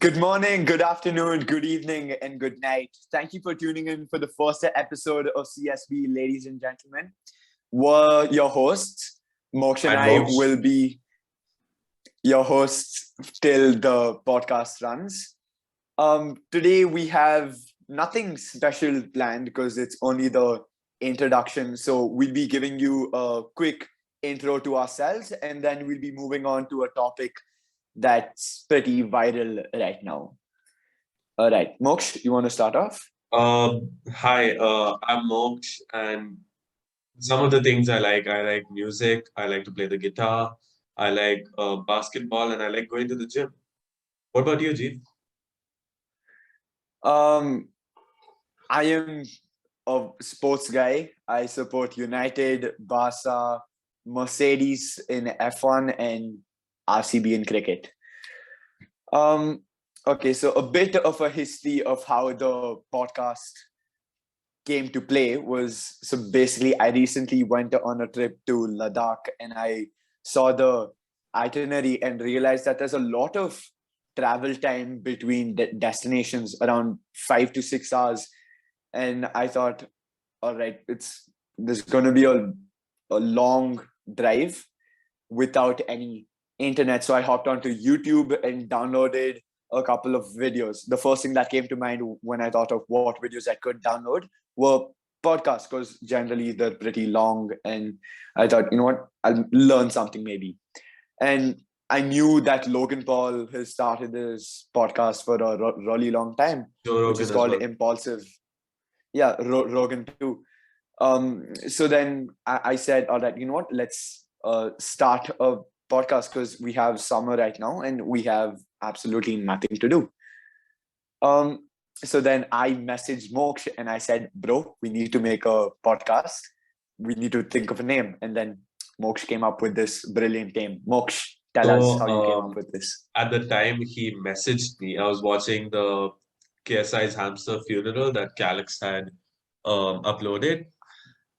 Good morning, good afternoon, good evening, and good night. Thank you for tuning in for the first episode of CSB, ladies and gentlemen. We're your hosts. Moksha and And I Moksh, will be your hosts till the podcast runs. Today we have nothing special planned because it's only the introduction. So we'll be giving you a quick intro to ourselves, and then we'll be moving on to a topic that's pretty viral right now. All right, Moksh, you want to start off? hi, I'm Moksh, and some of the things I like music, I like to play the guitar, I like basketball, and I like going to the gym. What about you, Jeet? Um, I am a sports guy. I support United, Barca, Mercedes in F1, and RCB in cricket. Um, okay, so a bit of a history of how the podcast came to play was so basically I recently went on a trip to Ladakh and I saw the itinerary and realized that there's a lot of travel time between destinations around 5 to 6 hours. And I thought, all right, there's going to be a long drive without any internet. So I hopped onto YouTube and downloaded a couple of videos. The first thing that came to mind when I thought of what videos I could download were podcasts, because generally they're pretty long. And I thought, you know what, I'll learn something maybe. And I knew that Logan Paul has started this podcast for a really long time, Joe which is Rogan as called well. Impulsive. Yeah, Rogan too. So then I said, all right, you know what, let's start a podcast because we have summer right now and we have absolutely nothing to do. So then I messaged Moksh and I said, bro, we need to make a podcast. We need to think of a name. And then Moksh came up with this brilliant name. Moksh, tell us So, how you came up with this. at the time he messaged me, I was watching the KSI's hamster funeral that Calix had uploaded.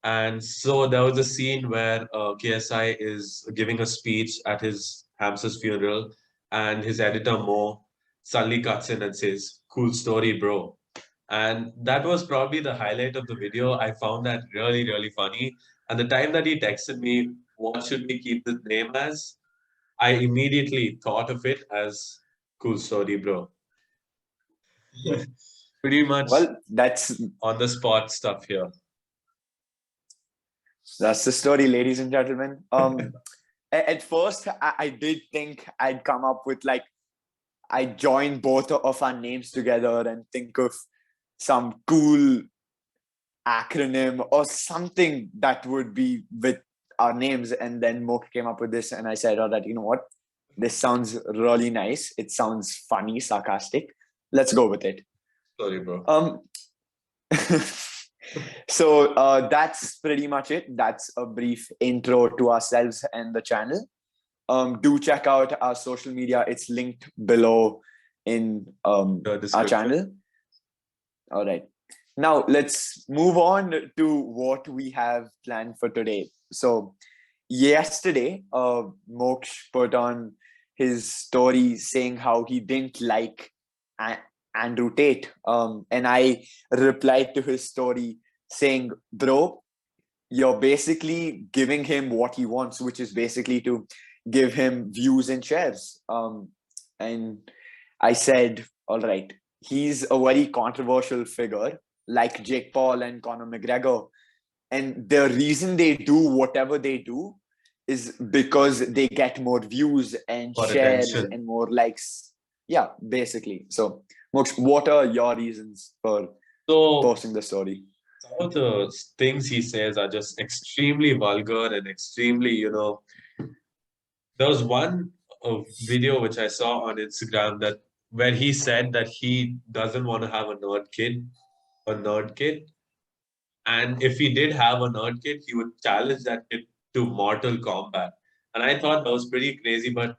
And so there was a scene where KSI is giving a speech at his hamster's funeral, and his editor Mo suddenly cuts in and says, "Cool story, bro." And that was probably the highlight of the video. I found that really, really funny. And the time that he texted me, "What should we keep the name as?" I immediately thought of it as "Cool story, bro." Pretty much Well, that's on the spot stuff here. that's the story, ladies and gentlemen. At first, I did think I'd come up with like I join both of our names together and think of some cool acronym or something that would be with our names. And then Mok came up with this, and I said, "Oh, that you know what, this sounds really nice. It sounds funny, sarcastic. Let's go with it." Sorry, bro. So that's pretty much it. That's a brief intro to ourselves and the channel. Do check out our social media. It's linked below in The our description. channel. All right. Now let's move on to what we have planned for today. So yesterday, Moksh put on his story saying how he didn't like Andrew Tate. And I replied to his story saying, bro, you're basically giving him what he wants, which is basically to give him views and shares. And I said, all right, he's a very controversial figure like Jake Paul and Conor McGregor. And the reason they do whatever they do is because they get more views and For shares attention. and more likes. Yeah, basically. So, Moksh, what are your reasons for So posting the story? some of the things he says are just extremely vulgar and extremely, there was one video which I saw on Instagram that where he said that he doesn't want to have a nerd kid, and if he did have a nerd kid, he would challenge that kid to Mortal Kombat. And I thought that was pretty crazy, but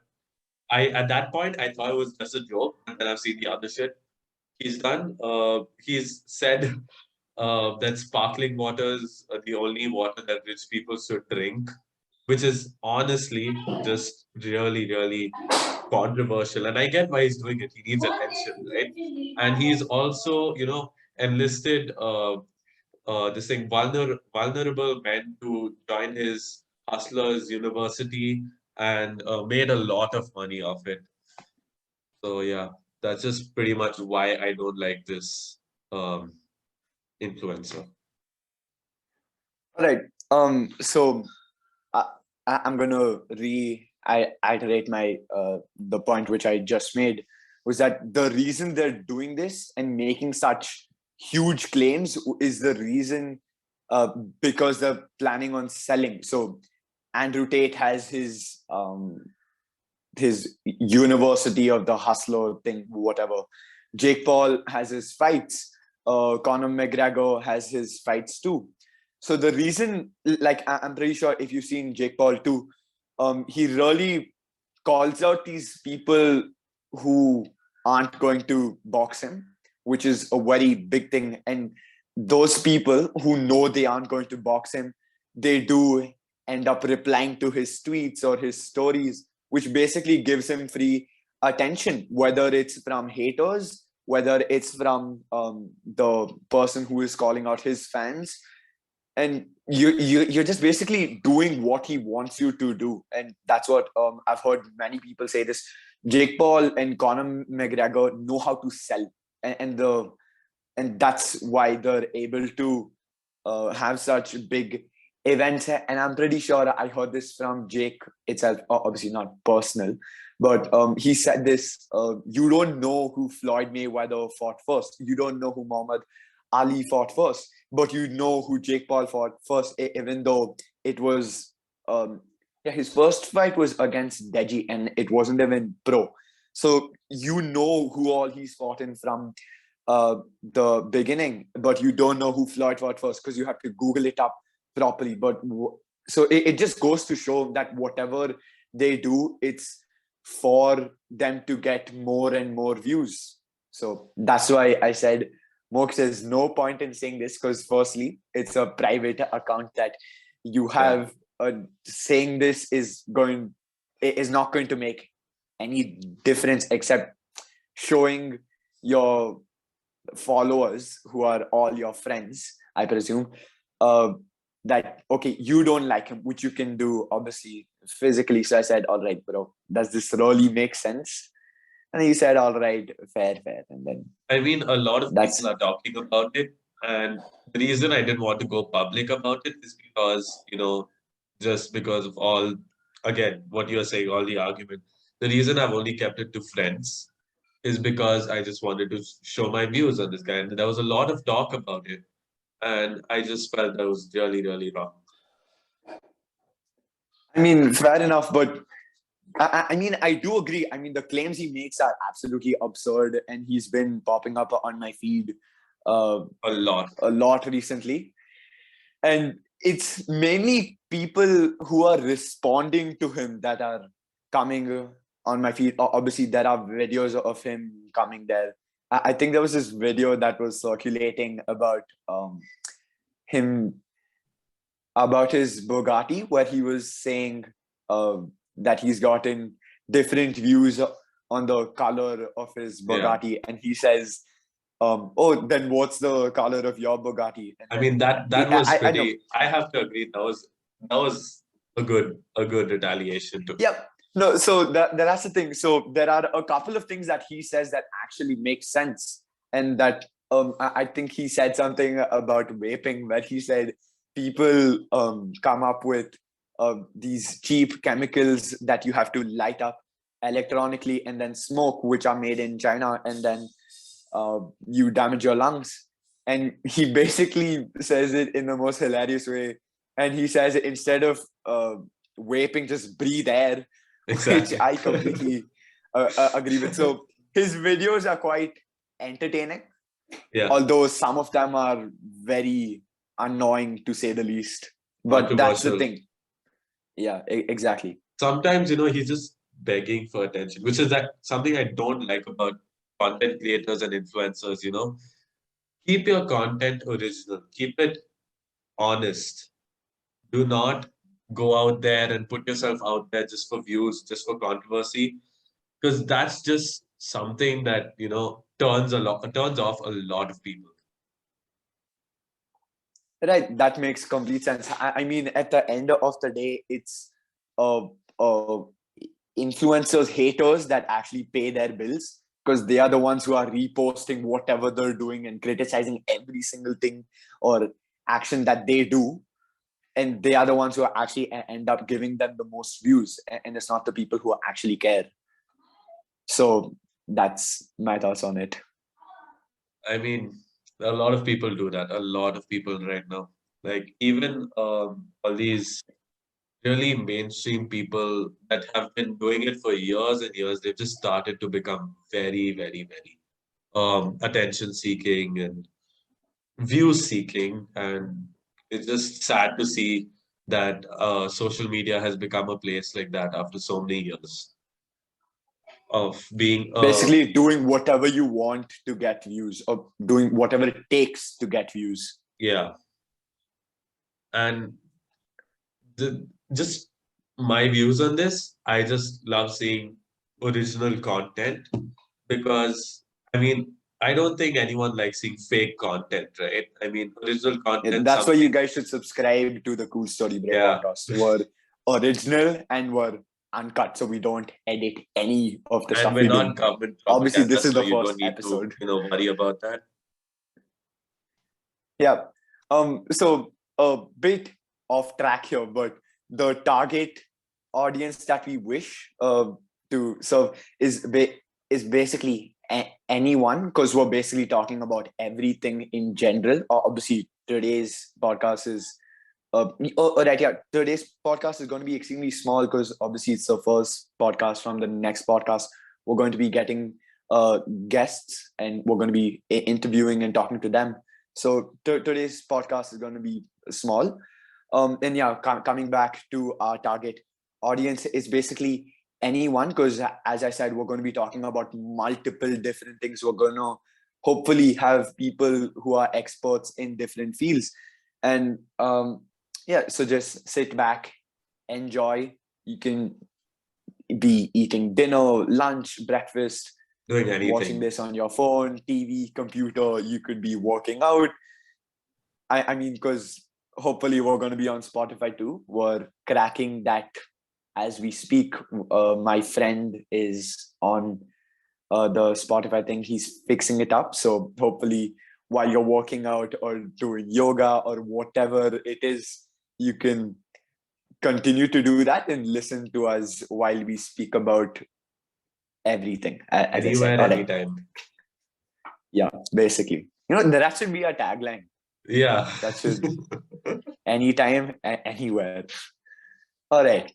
I at that point I thought it was just a joke, and then I've seen the other shit he's done. He's said that sparkling water is the only water that rich people should drink, which is honestly just really, really controversial, and I get why he's doing it. He needs attention, right? And he's also, enlisted this thing vulnerable men to join his Hustlers University and made a lot of money off it. So yeah, that's just pretty much why I don't like this um, influencer. All right. So I, I'm gonna reiterate my the point which I just made, was that the reason they're doing this and making such huge claims is the reason uh, because they're planning on selling. So Andrew Tate has his University of the Hustler thing, whatever. Jake Paul has his fights. Conor McGregor has his fights too. So the reason, like I'm pretty sure if you've seen Jake Paul too, he really calls out these people who aren't going to box him, which is a very big thing. And those people who know they aren't going to box him, they do end up replying to his tweets or his stories, which basically gives him free attention, whether it's from haters, whether it's from the person who is calling out his fans. And you're just basically doing what he wants you to do. And that's what I've heard many people say this. Jake Paul and Conor McGregor know how to sell, and that's why they're able to have such big events. And I'm pretty sure I heard this from Jake itself, obviously not personal, but he said this: you don't know who Floyd Mayweather fought first, you don't know who Muhammad Ali fought first, but you know who Jake Paul fought first, even though it was his first fight was against Deji and it wasn't even pro. So you know who all he's fought in from the beginning, but you don't know who Floyd fought first because you have to Google it up properly. But so it just goes to show that whatever they do, it's for them to get more and more views. So that's why I said, Mox, there's no point in saying this, because firstly, it's a private account that you have. Saying this is not going to make any difference except showing your followers, who are all your friends, I presume, that okay, you don't like him, which you can do obviously physically. So I said, all right, bro, does this really make sense? And he said, all right, fair. And then I mean, a lot of people are talking about it. And the reason I didn't want to go public about it is because, just because of all, again, what you're saying, all the argument. The reason I've only kept it to friends is because I just wanted to show my views on this guy. And there was a lot of talk about it. And I just felt that was really, really wrong. I mean, fair enough, but I mean, I do agree. I mean, the claims he makes are absolutely absurd, and he's been popping up on my feed a lot recently. And it's mainly people who are responding to him that are coming on my feed. Obviously, there are videos of him coming there. I think there was this video that was circulating about him, about his Bugatti, where he was saying that he's gotten different views on the color of his Bugatti. And he says, oh, then what's the color of your Bugatti? And I mean, that was pretty. I have to agree. That was a good retaliation too. Yep. No, so that's the thing. So there are a couple of things that he says that actually make sense, and that I think he said something about vaping, where he said people come up with these cheap chemicals that you have to light up electronically and then smoke, which are made in China, and then you damage your lungs. And he basically says it in the most hilarious way. And he says, instead of vaping, just breathe air, which I completely agree with. So his videos are quite entertaining, although some of them are very annoying, to say the least. But that's the thing. Yeah, exactly. Sometimes, he's just begging for attention, which is something I don't like about content creators and influencers. Keep your content original, keep it honest. Do not go out there and put yourself out there just for views, just for controversy. because that's just something that turns off a lot of people. Right, that makes complete sense. I mean, at the end of the day, it's uh, uh, influencers, haters that actually pay their bills because they are the ones who are reposting whatever they're doing and criticizing every single thing or action that they do. And they are the ones who are actually end up giving them the most views. And it's not the people who actually care. So that's my thoughts on it. I mean, a lot of people do that. A lot of people right now. Like even all these really mainstream people that have been doing it for years and years, they've just started to become very, very, very attention seeking and view seeking. And it's just sad to see that social media has become a place like that after so many years of being Basically, doing whatever you want to get views or doing whatever it takes to get views. yeah. And just my views on this, I just love seeing original content because I mean I don't think anyone likes seeing fake content, right? I mean original content, That's why you something. guys should subscribe to the Cool Story Bro Yeah. podcast. We're original and we're uncut, so we don't edit any of the And stuff we're we do. not government Obviously, propaganda, this is so the you don't first need to, episode. worry about that. Yeah. So a bit off track here, but the target audience that we wish to serve is basically anyone, because we're basically talking about everything in general. Obviously, today's podcast is right, yeah. Today's podcast is going to be extremely small because obviously it's the first podcast. From the next podcast, we're going to be getting guests and we're going to be interviewing and talking to them. So today's podcast is going to be small. And yeah, coming back to our target audience is basically anyone, because as I said, we're going to be talking about multiple different things. We're going to hopefully have people who are experts in different fields. And yeah, so just sit back, enjoy. You can be eating dinner, lunch, breakfast, Doing watching anything. this on your phone, TV, computer. You could be working out. I mean, because hopefully we're going to be on Spotify too. We're cracking that as we speak. My friend is on the Spotify thing. He's fixing it up. So hopefully while you're working out or doing yoga or whatever it is, you can continue to do that and listen to us while we speak about everything, as I said. Anywhere, All right. anytime. Yeah, basically. That should be our tagline. Yeah. That should anytime, anywhere. All right.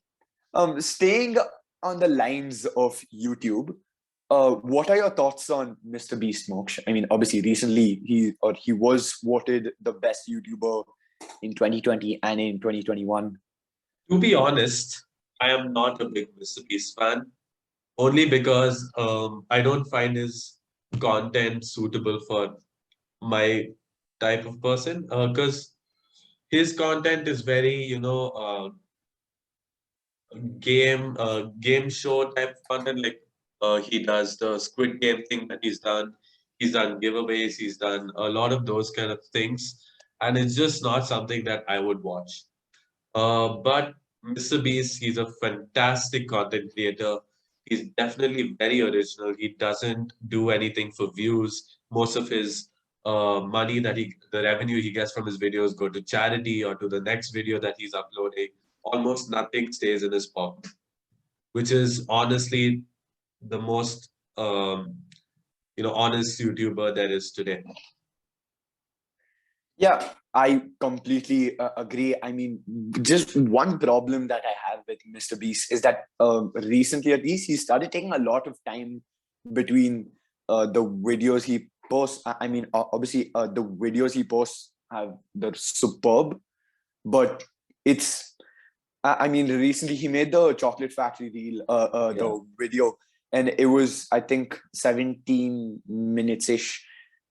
Staying on the lines of YouTube, what are your thoughts on Mr. Beast, Moksha? I mean, obviously, recently he was voted the best YouTuber in 2020 and in 2021. To be honest, I am not a big Mr.Beast fan, only because I don't find his content suitable for my type of person. Because his content is very, game show type of content. Like he does the Squid Game thing that he's done. He's done giveaways. He's done a lot of those kind of things, and it's just not something that I would watch. But Mr. Beast, he's a fantastic content creator. He's definitely very original. He doesn't do anything for views. Most of his money the revenue he gets from his videos go to charity or to the next video that he's uploading. Almost nothing stays in his pocket, which is honestly the most honest YouTuber there is today. Yeah, I completely agree. I mean, just one problem that I have with Mr. Beast is that recently, at least, he started taking a lot of time between the videos he posts. I mean, obviously, the videos he posts they're superb, but it's. I mean, recently he made the Chocolate Factory reel, the video, and it was, I think, 17 minutes ish,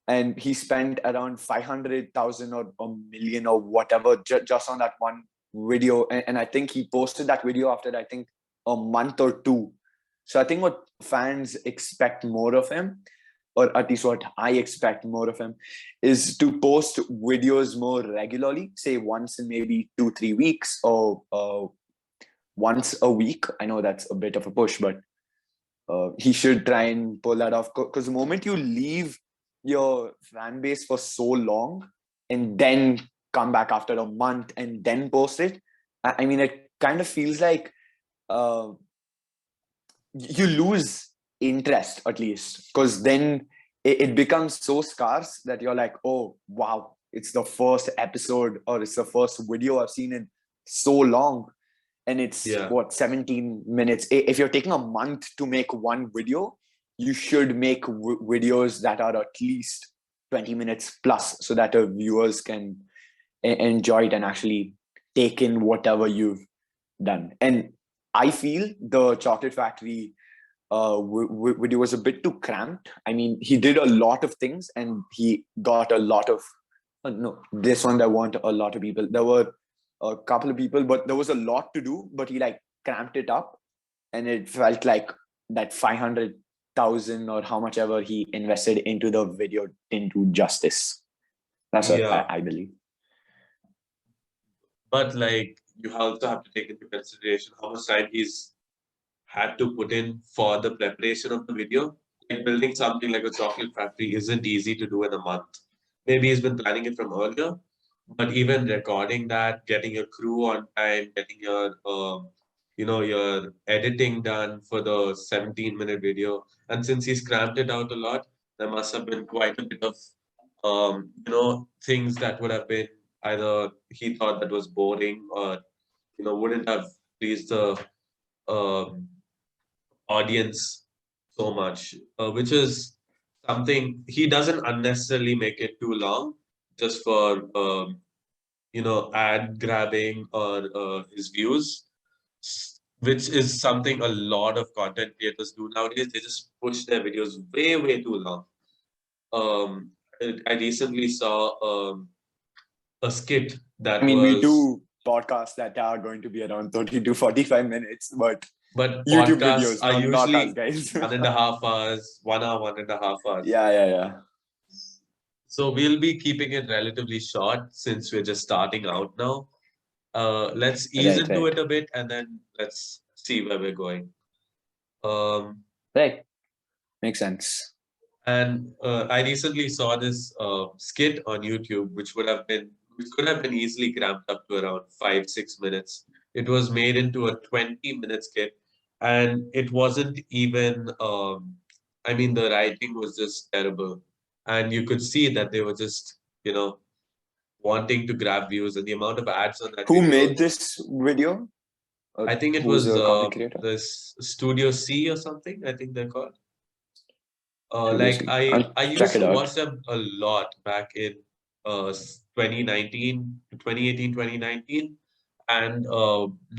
and he spent around 500,000 or a million or whatever just on that one video. And I think he posted that video after, I think, a month or two. So I think what fans expect more of him, or at least what I expect more of him, is to post videos more regularly, say once in maybe 2-3 weeks, or once a week. I know that's a bit of a push, but he should try and pull that off. Because the moment you leave your fan base for so long and then come back after a month and then post it, I mean, it kind of feels like uh, you lose interest, at least, because then it becomes so scarce that you're like, oh wow, it's the first episode or it's the first video I've seen in so long, and it's what, 17 minutes. If you're taking a month to make one video, you should make videos that are at least 20 minutes plus, so that our viewers can enjoy it and actually take in whatever you've done. And I feel the Chocolate Factory video was a bit too cramped. I mean, he did a lot of things and he got a lot of no, this one there weren't a lot of people. There were a couple of people, but there was a lot to do, but he like cramped it up, and it felt like that 500,000 or how much ever he invested into the video didn't do justice. That's what I believe. But like, you also have to take into consideration how much time he's had to put in for the preparation of the video. Like, building something like a chocolate factory isn't easy to do in a month. Maybe he's been planning it from earlier, but even recording that, getting your crew on time, getting your your editing done for the 17-minute video, and since he's cramped it out a lot, there must have been quite a bit of things that would have been either he thought that was boring, or wouldn't have pleased the um, audience so much, which is something he doesn't unnecessarily make it too long just for ad grabbing or his views, which is something a lot of content creators do nowadays. They just push their videos way too long. I recently saw a skit that I mean, we was do podcasts that are going to be around 30 to 45 minutes, but YouTube podcasts videos, are not usually us, guys. 1.5 hours, 1 hour, 1.5 hours. Yeah. So we'll be keeping it relatively short since we're just starting out now. Let's ease into it a bit, and then let's see where we're going. Right. Makes sense. And I recently saw this skit on YouTube, which could have been easily cramped up to around 5-6 minutes. It was made into a 20-minute skit, and it wasn't even. I mean, the writing was just terrible, and you could see that they were just wanting to grab views, and the amount of ads on that Who video. made this video? I think it Who's was the content creator? this Studio C or something. I think they're called. I'll I check used it to out. watch them a lot back in 2019, 2018, 2019, and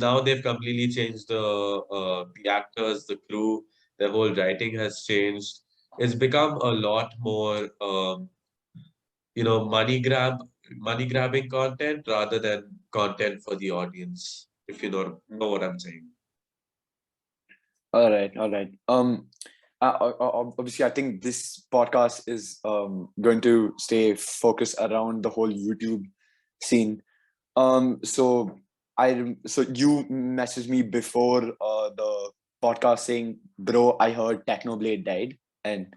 now they've completely changed the actors, the crew, their whole writing has changed. It's become a lot more money grabbing content rather than content for the audience, if you know what I'm saying. All right. Obviously, I think this podcast is going to stay focused around the whole YouTube scene. So you messaged me before the podcast saying, "Bro, I heard Technoblade died," and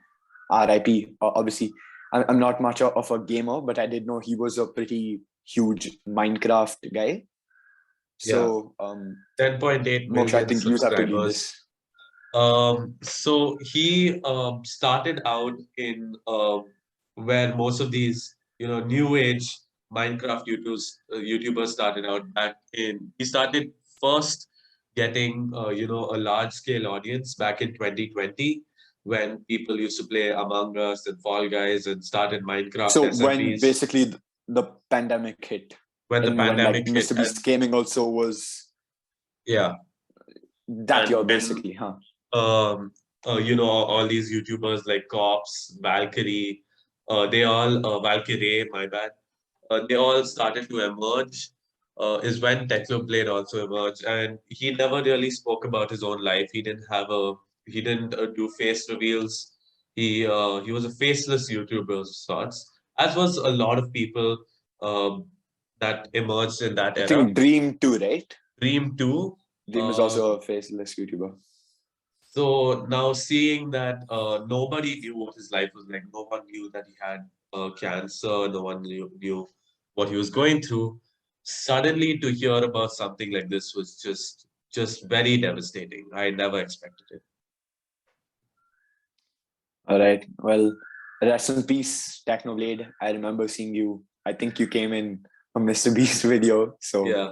RIP. Obviously, I'm not much of a gamer, but I did know he was a pretty huge Minecraft guy. So 10.8 Moksha, I million think you have to lead this. So he started out in where most of these new age Minecraft YouTubers started out back in. He started first getting a large scale audience back in 2020 when people used to play Among Us and Fall Guys and started Minecraft So SMPs. when basically the pandemic hit, when the pandemic when, like, hit, Mr.Beast gaming also was that year basically, huh? All these YouTubers like Cops, Valkyrie, they all Valkyrie, my bad. They all started to emerge. Is when Technoblade also emerged, and he never really spoke about his own life. He didn't have a He didn't do face reveals. He was a faceless YouTuber of sorts, as was a lot of people um, that emerged in that I era. think Dream too, right? Dream 2. Dream is also a faceless YouTuber. So now seeing that nobody knew what his life was like, no one knew that he had cancer, no one knew what he was going through. Suddenly to hear about something like this was just very devastating. I never expected it. All right. Well, rest in peace, Technoblade. I remember seeing you. I think you came in a Mr.Beast video. So, Yeah,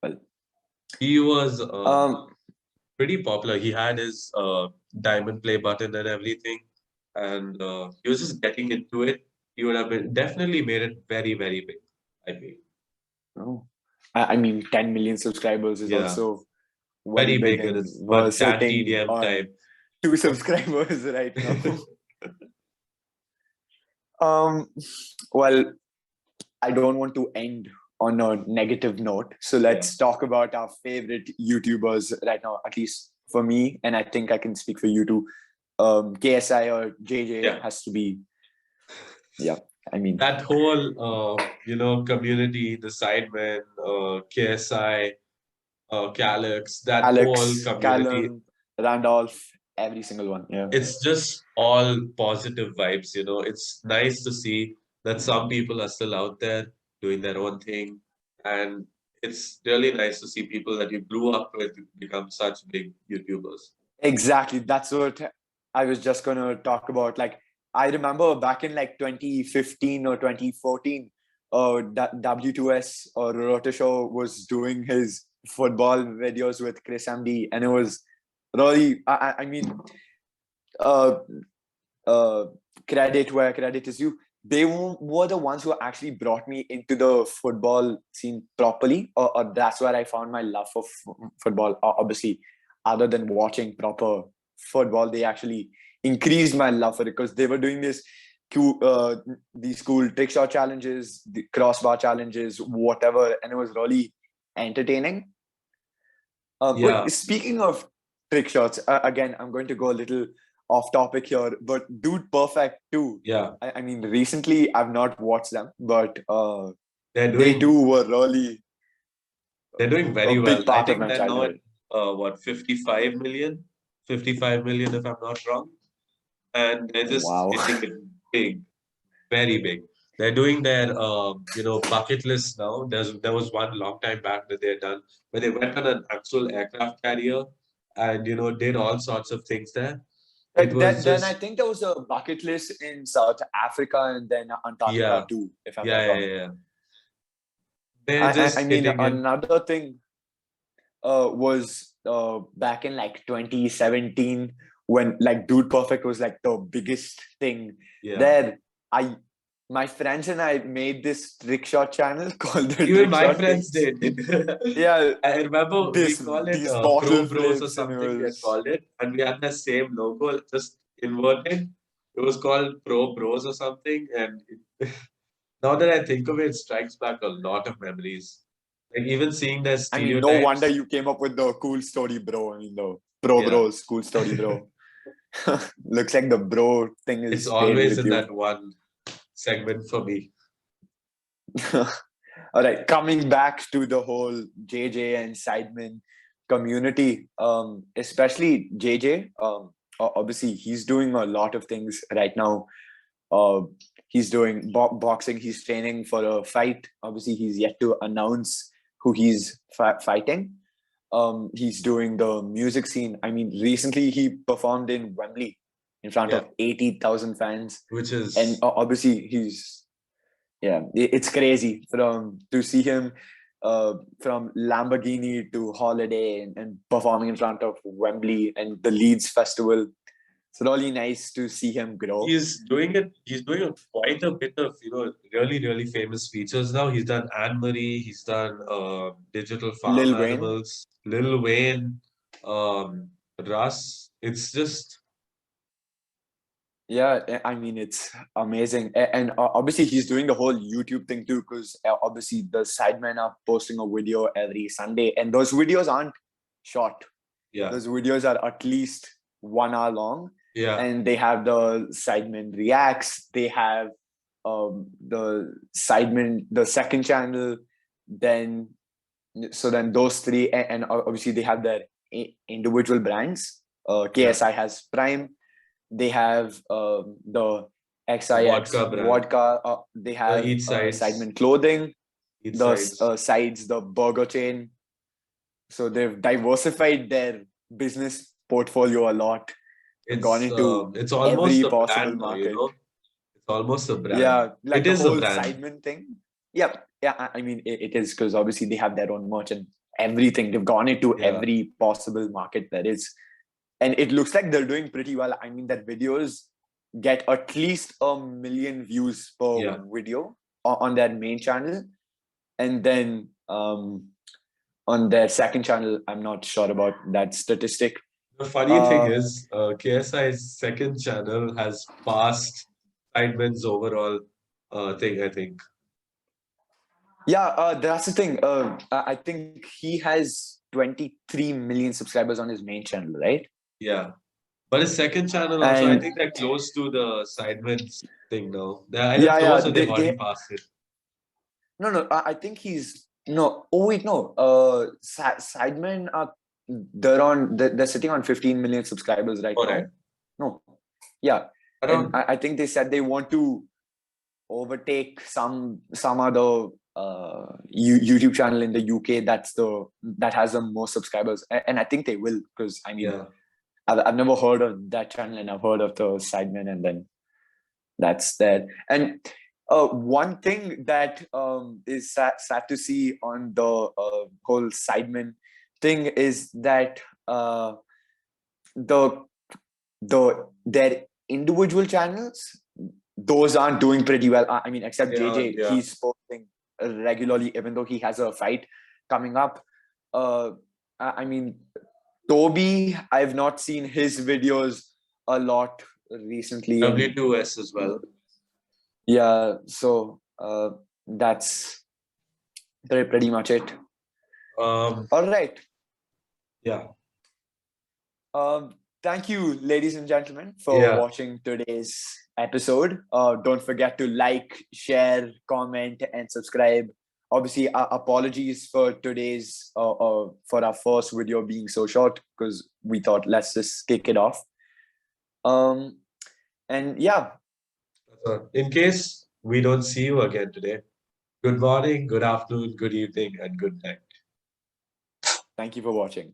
well, he was um, pretty popular. He had his diamond play button and everything, and he was just getting into it. He would have definitely made it very, very big, I feel. oh, I mean, 10 million subscribers is Yeah, also very very big, big in and its we're but that sitting TDM on time. 2 subscribers right now. um, well, I don't want to end on a negative note. So Yeah. let's talk about our favorite YouTubers right now, at least for me, and I think I can speak for you too. KSI or JJ Yeah. has to be, yeah. I mean, That whole community, the Sidemen, KSI, Calyx, that whole Alex, community, Callum, Randolph, every single one. Yeah. it's just all positive vibes, It's nice to see that some people are still out there doing their own thing. And it's really nice to see people that you grew up with become such big YouTubers. Exactly. That's what I was just going to talk about. Like, I remember back in like 2015 or 2014, W2S or Rota Show was doing his football videos with Chris MD, and it was really, I mean, uh, uh, credit where credit is due. They were the ones who actually brought me into the football scene properly, or that's where I found my love for football. Obviously, other than watching proper football, they actually increased my love for it because they were doing these cool trick shot challenges, the crossbar challenges, whatever, and it was really entertaining. Yeah, Speaking of trick shots, again, I'm going to go a little off topic here, but Dude Perfect too. yeah. I mean, recently I've not watched them, but They're they doing too were really they're doing a very well. big I part of think my they're now at childhood. what 55 million if I'm not wrong. And they're just Wow. hitting it big, very big. They're doing their bucket list now. There was one long time back that they had done where they went on an actual aircraft carrier and did all sorts of things there. It was Then I just think there was a bucket list in South Africa and then Antarctica yeah, too, if I'm yeah, not yeah, wrong. yeah. Yeah. They're I just mean, hitting it. another thing was back in like 2017 when like Dude Perfect was like the biggest thing. Yeah. There, my friends and I made this trick shot channel called the Even Trick my Shot friends Kings. did. Yeah, I remember we call it these bottle Pro Bros or flips, and it something. We had was called it, and we had the same logo, just inverted. It was called Pro Bros or something. And now that I think of it, it strikes back a lot of memories. Like even seeing their I mean, no wonder stereotypes. you came up with the cool story, bro. I mean, the Pro Yeah, Bros, cool story, bro. Looks like the bro thing it's is stayed always with in you. that one segment for me. All right, coming back to the whole JJ and Sidemen community, especially JJ. Obviously, he's doing a lot of things right now. Uh, he's doing boxing. He's training for a fight. Obviously, he's yet to announce who he's fighting. He's doing the music scene. I mean, recently he performed in Wembley in front Yeah, of 80,000 fans, which and is obviously it's crazy to see him from Lamborghini to Holiday and performing in front of Wembley and the Leeds Festival. It's really nice to see him grow. he's doing it. He's doing quite a bit of really really famous features now. He's done Anne Marie. He's done Digital Farm Lil Wayne, Animals. Lil Wayne, Russ. It's just yeah, I mean it's amazing, and obviously he's doing the whole YouTube thing too, because obviously the Sidemen are posting a video every Sunday, and those videos aren't short. yeah. Those videos are at least 1 hour long. Yeah. And they have the Sidemen Reacts. They have the Sidemen, the second channel. Then those three, and obviously they have their individual brands. KSI has Prime. They have the XIX Vodka brand. vodka. They have Each Sides. Sidemen Clothing. Each The Sides. Sides, the burger chain. So they've diversified their business portfolio a lot. Gone into It's almost every a possible brand now, market. It's almost a brand. Yeah, like it the is whole a brand. Sidemen thing. Yeah. I mean, it is, because obviously they have their own merch and everything. They've gone into every possible market there is, and it looks like they're doing pretty well. I mean, that videos get at least 1 million views per video on their main channel, and then on their second channel, I'm not sure about that statistic. The funny thing is, KSI's second channel has passed Sidemen's overall thing, I think. Yeah, that's the thing. I think he has 23 million subscribers on his main channel, right? Yeah. But his second channel also, I think they're close to the Sidemen's thing now. They're either close or they've already passed it. No, I think he's no. Oh wait, no. Sidemen are they're sitting on 15 million subscribers right now. Right. No, yeah, and I think they said they want to overtake some other YouTube channel in the UK that has the most subscribers, and I think they will, because I mean, I've never heard of that channel, and I've heard of the Sidemen, and then that's that. And one thing that is sad to see on the whole Sidemen thing is that their individual channels, those aren't doing pretty well. I mean, except JJ, he's posting regularly, even though he has a fight coming up. I mean, Toby, I've not seen his videos a lot recently. W2S as well. Yeah, so that's pretty much it. All right. Yeah. Thank you, ladies and gentlemen, for watching today's episode. Don't forget to like, share, comment, and subscribe. Obviously, apologies for today's for our first video being so short, because we thought let's just kick it off. And yeah. In case we don't see you again today, good morning, good afternoon, good evening, and good night. Thank you for watching.